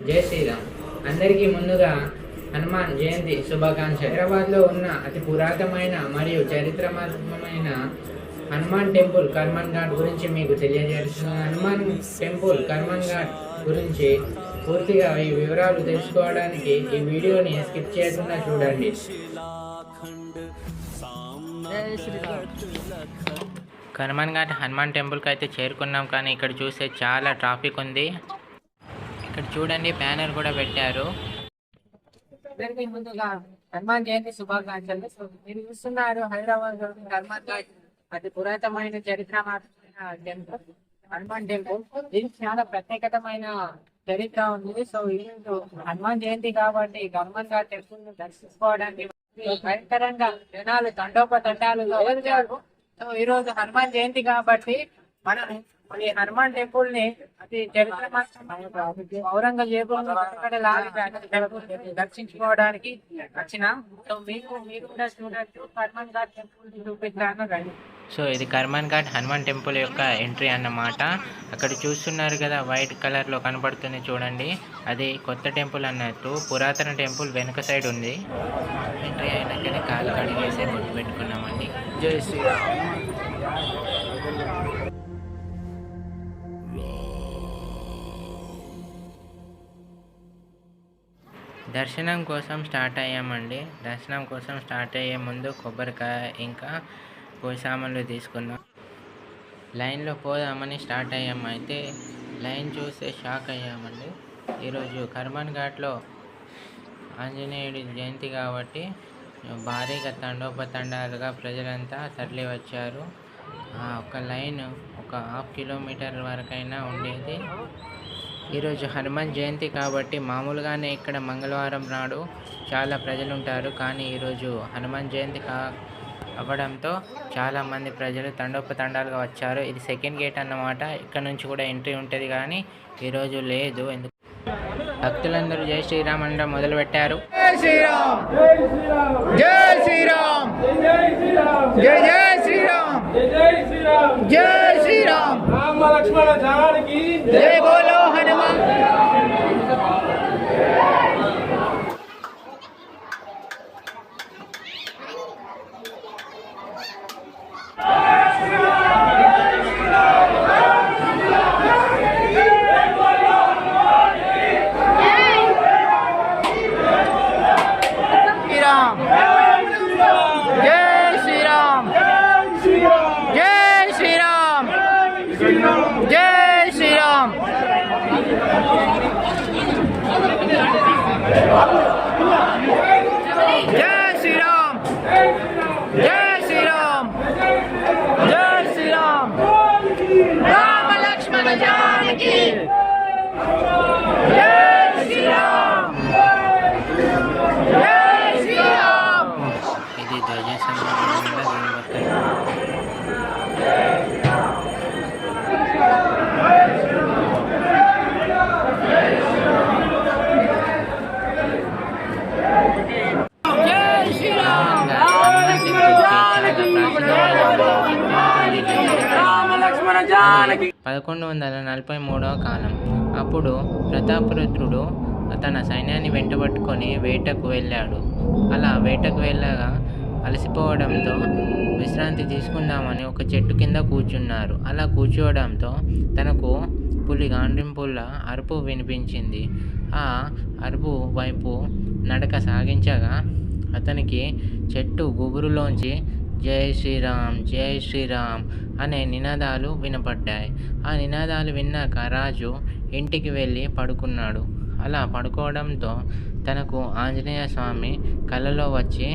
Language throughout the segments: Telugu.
జై శ్రీరామ్. అందరికీ ముందుగా హనుమాన్ జయంతి శుభాకాంక్షలు. హైదరాబాద్లో ఉన్న అతి పురాతనమైన మరియు చరిత్రాత్మకమైన హనుమాన్ టెంపుల్ కర్మన్ ఘాట్ గురించి మీకు తెలియజేస్తున్నాను. హనుమాన్ టెంపుల్ కర్మన్ ఘాట్ గురించి పూర్తిగా ఈ వివరాలు తెలుసుకోవడానికి ఈ వీడియోని స్కిప్ చేయకుండా చూడండి. కర్మన్ ఘాట్ హనుమాన్ టెంపుల్కి అయితే చేరుకున్నాం, కానీ ఇక్కడ చూస్తే చాలా ట్రాఫిక్ ఉంది. ఇక్కడ చూడండి, బ్యానర్ కూడా పెట్టారు. ముందుగా హనుమాన్ జయంతి శుభాకాంక్షలు. మీరు చూస్తున్నారు హైదరాబాద్ కర్మన్ ఘాట్ అతి పురాతనమైన చరిత్రాత్మకమైన టెంపుల్ హనుమాన్ టెంపుల్. దీనికి చాలా ప్రత్యేకతమైన చరిత్ర ఉంది. సో ఈరోజు హనుమాన్ జయంతి కాబట్టి కర్మన్ ఘాట్ టెంపుల్ ను దర్శించుకోవడానికి భయంకరంగా జనాలు తండోపతండాలుగా వచ్చారు. సో ఈ రోజు హనుమాన్ జయంతి కాబట్టి మనం ఈ హనుమాన్ టెంపుల్ ని అతి ఔరంగజేబు దర్శించుకోవడానికి వచ్చిన. సో మీరు కూడా చూడొచ్చు కర్మన్ ఘాట్ టెంపుల్ చూపించాను రండి. సో ఇది కర్మన్ ఘాట్ హనుమాన్ టెంపుల్ యొక్క ఎంట్రీ అన్నమాట. అక్కడ చూస్తున్నారు కదా, వైట్ కలర్ లో కనపడుతుంది చూడండి, అది కొత్త టెంపుల్ అన్నట్టు. పురాతన టెంపుల్ వెనుక సైడ్ ఉంది. ఎంట్రీ అయినాకనే కాలు కడిగేసి బొట్టు పెట్టుకున్నామండి. జై శ్రీరామ్. దర్శనం కోసం స్టార్ట్ అయ్యామండి. దర్శనం కోసం స్టార్ట్ అయ్యే ముందు కొబ్బరికాయ ఇంకా పూజ సామాన్లు తీసుకున్నాం. లైన్లో పోదామని స్టార్ట్ అయ్యాము. అయితే లైన్ చూస్తే షాక్ అయ్యామండి. ఈరోజు కర్మన్ ఘాట్లో ఆంజనేయుడి జయంతి కాబట్టి భారీగా తండోపతండాలుగా ప్రజలంతా తరలి వచ్చారు. ఒక లైన్ ఒక హాఫ్ కిలోమీటర్ వరకైనా ఉండేది. ఈరోజు హనుమాన్ జయంతి కాబట్టి మామూలుగానే ఇక్కడ మంగళవారం నాడు చాలా ప్రజలు ఉంటారు, కానీ ఈరోజు హనుమాన్ జయంతి అవ్వడంతో చాలామంది ప్రజలు తండోపతండాలుగా వచ్చారు. ఇది సెకండ్ గేట్ అన్నమాట. ఇక్కడ నుంచి కూడా ఎంట్రీ ఉంటుంది, కానీ ఈరోజు లేదు. ఎందుకు భక్తులందరూ జై శ్రీరామ్ అనడం మొదలు పెట్టారు. జై శ్రీరామ్, జై శ్రీరామ్, జై జై శ్రీరామ్, జై శ్రీరామ్, జై శ్రీరామ్, రామ లక్ష్మణ జానకి జై బోలో హనుమాన్. ఇది ధ్వజస్తంభం. 1143వ కాలం. అప్పుడు ప్రతాపరుద్రుడు తన సైన్యాన్ని వెంటబట్టుకొని వేటకు వెళ్ళాడు. అలా వేటకు వెళ్ళగా అలసిపోవడంతో విశ్రాంతి తీసుకుందామని ఒక చెట్టు కింద కూర్చున్నారు. అలా కూర్చోవడంతో తనకు పులి గాండ్రింపుల అరుపు వినిపించింది. ఆ అరుపు వైపు నడక సాగించగా అతనికి చెట్టు గుబురులోంచి జై శ్రీరామ్, జై శ్రీరామ్ అనే నినాదాలు వినపడ్డాయి. ఆ నినాదాలు విన్నాక రాజు ఇంటికి వెళ్ళి పడుకున్నాడు. అలా పడుకోవడంతో తనకు ఆంజనేయ స్వామి కలలో వచ్చి,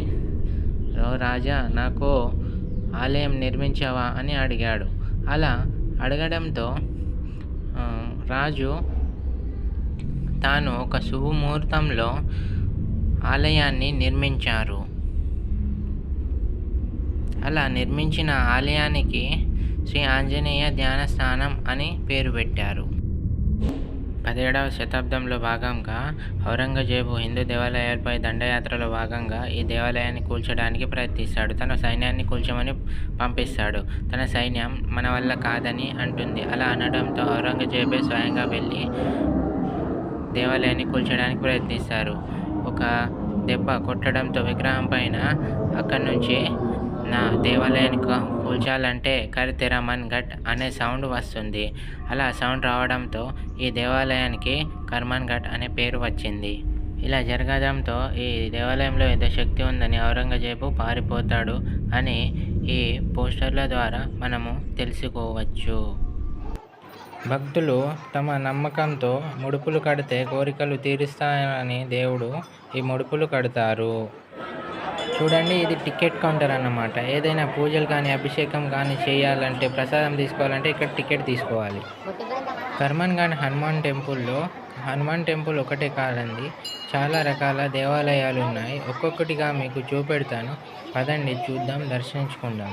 రాజా, నాకు ఆలయం నిర్మించావా అని అడిగాడు. అలా అడగడంతో రాజు తాను ఒక శుభముహూర్తంలో ఆలయాన్ని నిర్మించారు. అలా నిర్మించిన ఆలయానికి శ్రీ ఆంజనేయ ధ్యానస్థానం అని పేరు పెట్టారు. 17వ శతాబ్దంలో భాగంగా ఔరంగజేబు హిందూ దేవాలయాలపై దండయాత్రలో భాగంగా ఈ దేవాలయాన్ని కూల్చడానికి ప్రయత్నిస్తాడు. తన సైన్యాన్ని కూల్చమని పంపిస్తాడు. తన సైన్యం మన వల్ల కాదని అంటుంది. అలా అనడంతో ఔరంగజేబే స్వయంగా వెళ్ళి దేవాలయాన్ని కూల్చడానికి ప్రయత్నిస్తారు. ఒక దెబ్బ కొట్టడంతో విగ్రహం పైన అక్కడి నుంచి నా దేవాలయాన్ని కూల్చాలంటే కర్తే రమన్ ఘట్ అనే సౌండ్ వస్తుంది. అలా సౌండ్ రావడంతో ఈ దేవాలయానికి కర్మన్ ఘట్ అనే పేరు వచ్చింది. ఇలా జరగడంతో ఈ దేవాలయంలో ఎంత శక్తి ఉందని ఔరంగజేబు పారిపోతాడు అని ఈ పోస్టర్ల ద్వారా మనము తెలుసుకోవచ్చు. భక్తులు తమ నమ్మకంతో ముడుపులు కడితే కోరికలు తీరుస్తాయని దేవుడు ఈ ముడుపులు కడతారు. చూడండి, ఇది టికెట్ కౌంటర్ అన్నమాట. ఏదైనా పూజలు కానీ అభిషేకం కానీ చేయాలంటే, ప్రసాదం తీసుకోవాలంటే ఇక్కడ టికెట్ తీసుకోవాలి. కర్మన్ ఘాట్ హనుమాన్ టెంపుల్ ఒకటే కాదండి, చాలా రకాల దేవాలయాలు ఉన్నాయి. ఒక్కొక్కటిగా మీకు చూపెడతాను, పదండి చూద్దాం, దర్శించుకుందాం.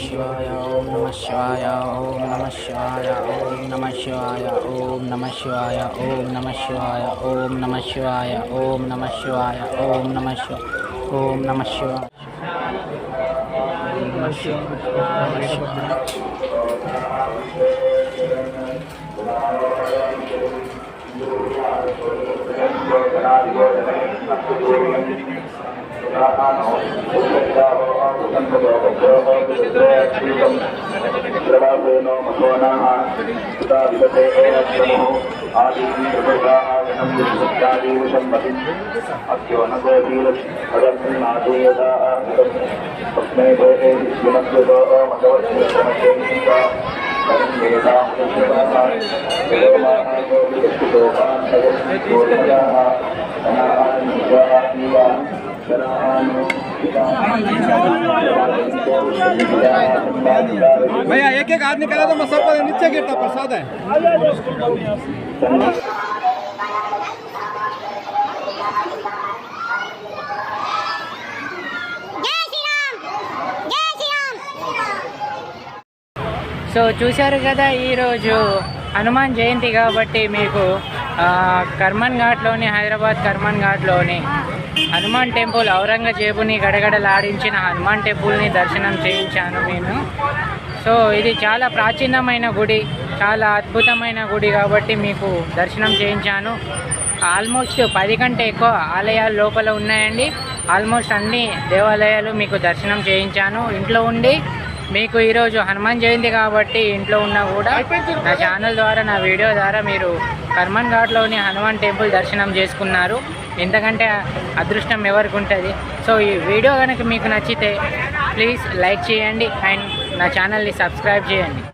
శివాయ ఓం నమః శివాయ ఓం నమః శివాయ ఓం నమః శివాయ ఓం నమః శివాయ ఓం నమః శివాయ ఓం నమః శివాయ ఓం నమః శివాయ ఓం నమః శివాయ ఓం నమః శివాయ भैया एक एक आदमी करा तो मैं सबका नीचे गिरता प्रसाद है। సో చూశారు కదా, ఈరోజు హనుమాన్ జయంతి కాబట్టి మీకు కర్మన్ ఘాట్లోని, హైదరాబాద్ కర్మన్ ఘాట్లోని హనుమాన్ టెంపుల్, ఔరంగజేబుని గడగడలాడించిన హనుమాన్ టెంపుల్ని దర్శనం చేయించాను నేను. సో ఇది చాలా ప్రాచీనమైన గుడి, చాలా అద్భుతమైన గుడి కాబట్టి మీకు దర్శనం చేయించాను. ఆల్మోస్ట్ 10 కంటే ఎక్కువ ఆలయాలు లోపల ఉన్నాయండి. ఆల్మోస్ట్ అన్ని దేవాలయాలు మీకు దర్శనం చేయించాను ఇంట్లో ఉండి. మీకు ఈరోజు హనుమాన్ జయంతి కాబట్టి ఇంట్లో ఉన్నా కూడా నా ఛానల్ ద్వారా, నా వీడియో ద్వారా మీరు కర్మన్ ఘాట్లోని హనుమాన్ టెంపుల్ దర్శనం చేసుకున్నారు. ఇంతకంటే అదృష్టం ఎవరికి ఉంటుంది? సో ఈ వీడియో కనుక మీకు నచ్చితే ప్లీజ్ లైక్ చేయండి అండ్ నా ఛానల్ని సబ్స్క్రైబ్ చేయండి.